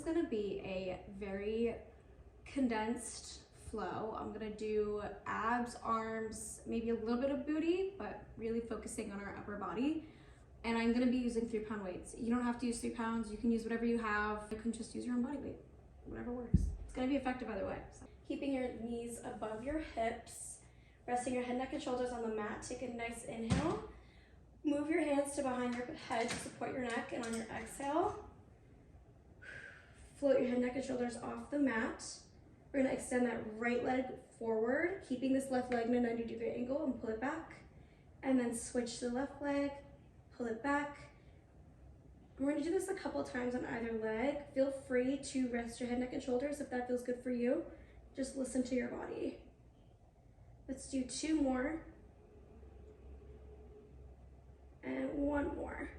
gonna be a very condensed flow. I'm gonna do abs, arms, maybe a little bit of booty, but really focusing on our upper body. And I'm gonna be using 3-pound weights. You don't have to use 3 pounds. You can use whatever you have. You can just use your own body weight, whatever works. It's gonna be effective either way. So, keeping your knees above your hips, resting your head, neck, and shoulders on the mat. Take a nice inhale. Move your hands to behind your head to support your neck, and on your exhale, float your head, neck, and shoulders off the mat. We're gonna extend that right leg forward, keeping this left leg in a 90-degree angle, and pull it back. And then switch to the left leg, pull it back. We're gonna do this a couple times on either leg. Feel free to rest your head, neck, and shoulders if that feels good for you. Just listen to your body. Let's do 2 more. And 1 more.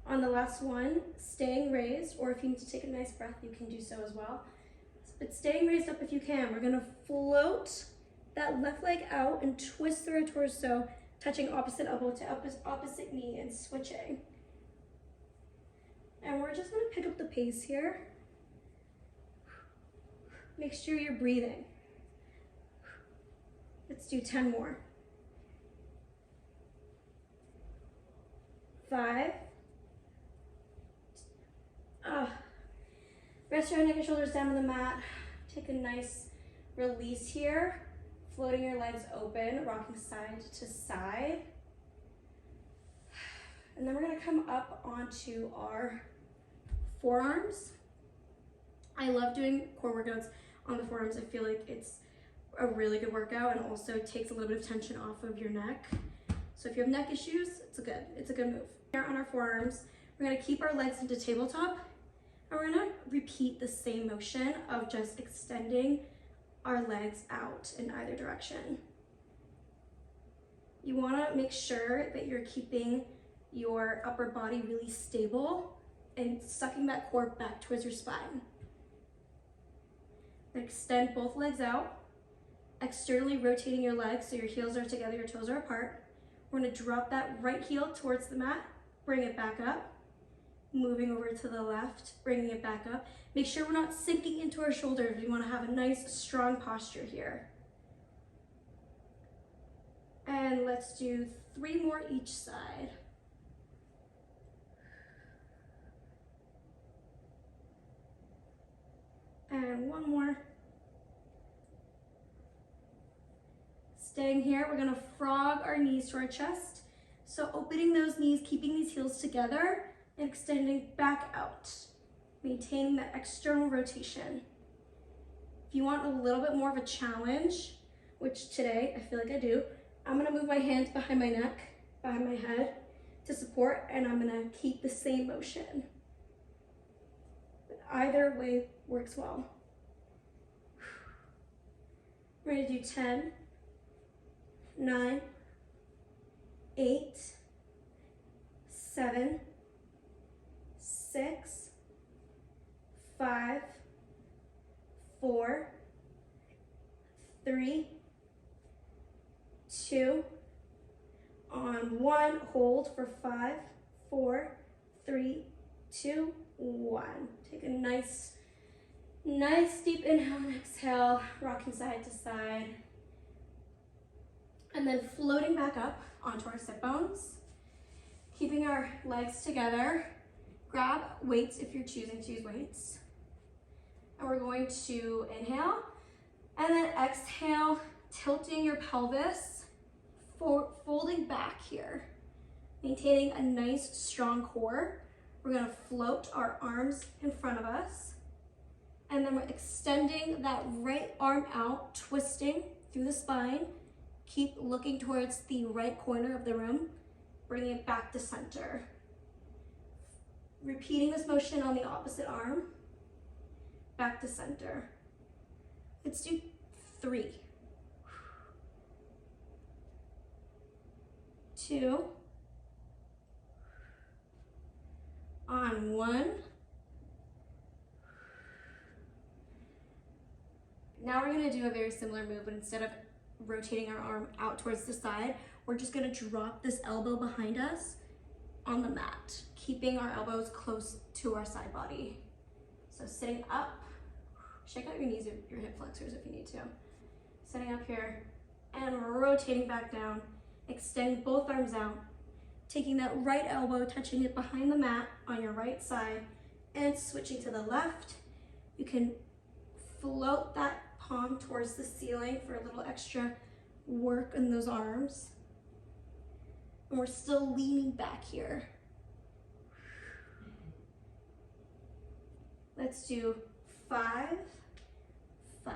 On the last one, staying raised, or if you need to take a nice breath, you can do so as well. But staying raised up if you can. We're gonna float that left leg out and twist through our torso, touching opposite elbow to opposite knee and switching. And we're just gonna pick up the pace here. Make sure you're breathing. Let's do 10 more. 5. Rest your neck and shoulders down on the mat. Take a nice release here. Floating your legs open, rocking side to side. And then we're gonna come up onto our forearms. I love doing core workouts on the forearms. I feel like it's a really good workout and also takes a little bit of tension off of your neck. So if you have neck issues, it's a good move. Here on our forearms, we're gonna keep our legs into tabletop, and we're gonna repeat the same motion of just extending our legs out in either direction. You wanna make sure that you're keeping your upper body really stable and sucking that core back towards your spine. Then extend both legs out, externally rotating your legs so your heels are together, your toes are apart. We're gonna drop that right heel towards the mat, bring it back up, moving over to the left, bringing it back up. Make sure we're not sinking into our shoulders. We wanna have a nice, strong posture here. And let's do 3 more each side. And 1 more. Staying here, we're gonna frog our knees to our chest. So opening those knees, keeping these heels together, and extending back out, maintaining that external rotation. If you want a little bit more of a challenge, which today I feel like I do, I'm gonna move my hands behind my neck, behind my head to support, and I'm gonna keep the same motion. But either way works well. We're gonna do 10, 9, 8, 7, 6, 5, 4, 3, 2, on 1, hold for 5, 4, 3, 2, 1. Take a nice deep inhale and exhale, rocking side to side. And then floating back up onto our sit bones, keeping our legs together. Grab weights if you're choosing to use weights. And we're going to inhale and then exhale, tilting your pelvis, folding back here, maintaining a nice strong core. We're gonna float our arms in front of us, and then we're extending that right arm out, twisting through the spine. Keep looking towards the right corner of the room, bringing it back to center. Repeating this motion on the opposite arm, back to center. Let's do 3, 2, on 1. Now we're gonna do a very similar move, but instead of rotating our arm out towards the side, we're just gonna drop this elbow behind us on the mat. keeping our elbows close to our side body. So sitting up, shake out your knees, your hip flexors if you need to. Sitting up here and rotating back down, extend both arms out, taking that right elbow, touching it behind the mat on your right side, and switching to the left. You can float that palm towards the ceiling for a little extra work in those arms. And we're still leaning back here. Let's do 5, 5,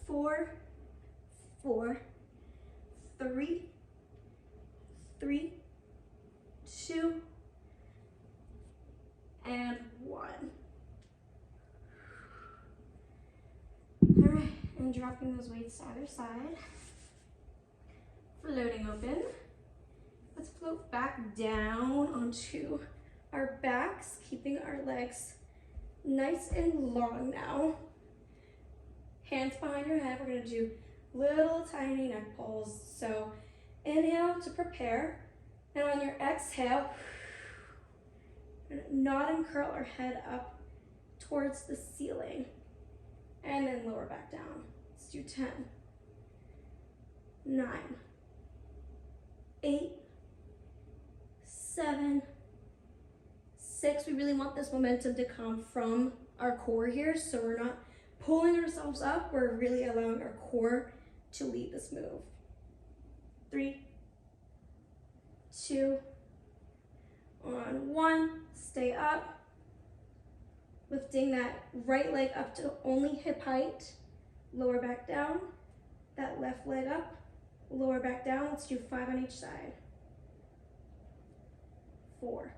4, 4, 3, 3, 2, and 1. All right, and dropping those weights to either side. Floating open. Let's float back down onto our backs, keeping our legs nice and long now. Hands behind your head. We're gonna do little tiny neck pulls. So inhale to prepare, and on your exhale, nod and curl our head up towards the ceiling, and then lower back down. Let's do 10, 9, 8, 7, 6. We really want this momentum to come from our core here, so we're not pulling ourselves up, we're really allowing our core to lead this move. 3, 2, on 1, stay up, lifting that right leg up to only hip height, lower back down, that left leg up, lower back down. Let's do 5 on each side. 4,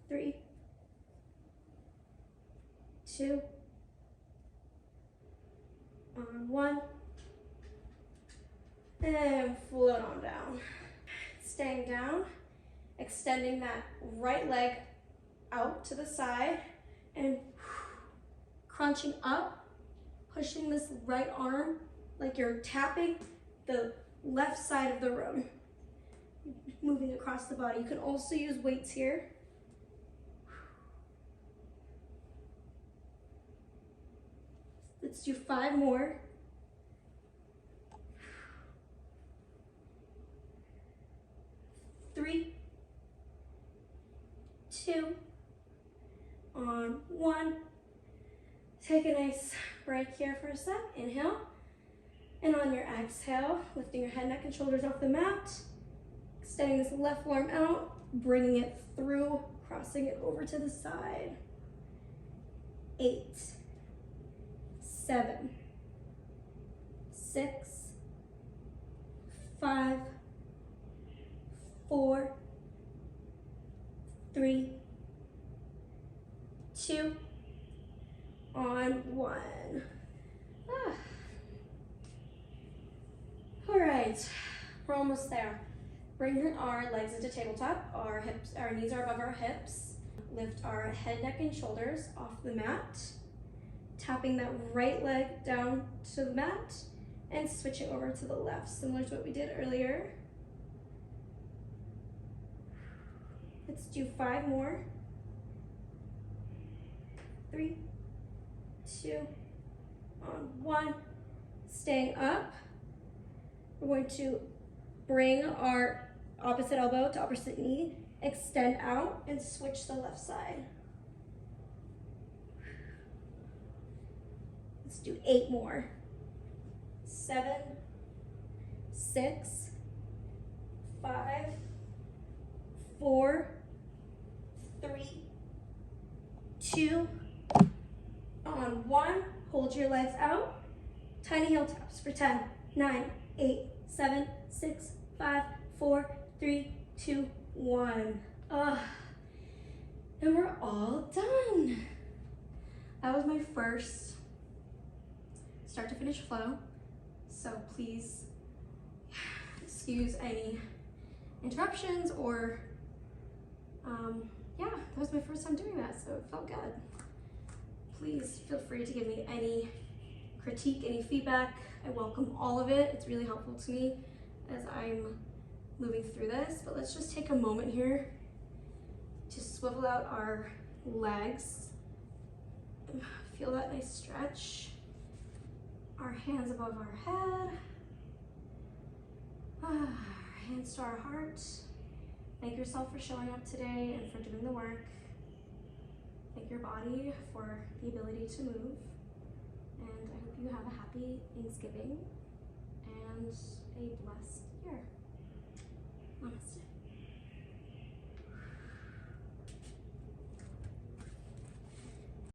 3, 2, on 1, and float on down. Staying down, extending that right leg out to the side and crunching up, pushing this right arm like you're tapping the left side of the room, moving across the body. You can also use weights here. Let's do 5 more. 3, 2, on 1. Take a nice break here for a sec. Inhale. And on your exhale, lifting your head, neck, and shoulders off the mat. Extending this left arm out, bringing it through, crossing it over to the side. 8, 7, 6, 5, 4, 3, 2, on 1. All right, we're almost there. Bring our legs into tabletop. Our knees are above our hips. Lift our head, neck, and shoulders off the mat. Tapping that right leg down to the mat and switching over to the left, similar to what we did earlier. Let's do 5 more. 3, 2, on 1. Staying up. We're going to bring our opposite elbow to opposite knee, extend out, and switch the left side. Let's do 8 more. 7, 6, 5, 4, 3, 2, on 1. Hold your legs out. Tiny heel taps for 10, 9, 8, 7, 6, 5, 4, 3, 2, 1. And we're all done. That was my first start to finish flow. So please excuse any interruptions or, yeah, that was my first time doing that, so it felt good. Please feel free to give me any critique, any feedback. I welcome all of it. It's really helpful to me as I'm moving through this, but let's just take a moment here to swivel out our legs. Feel that nice stretch. Our hands above our head. Our hands to our heart. Thank yourself for showing up today and for doing the work. Thank your body for the ability to move. And I hope you have a happy Thanksgiving and a blessed year. Namaste.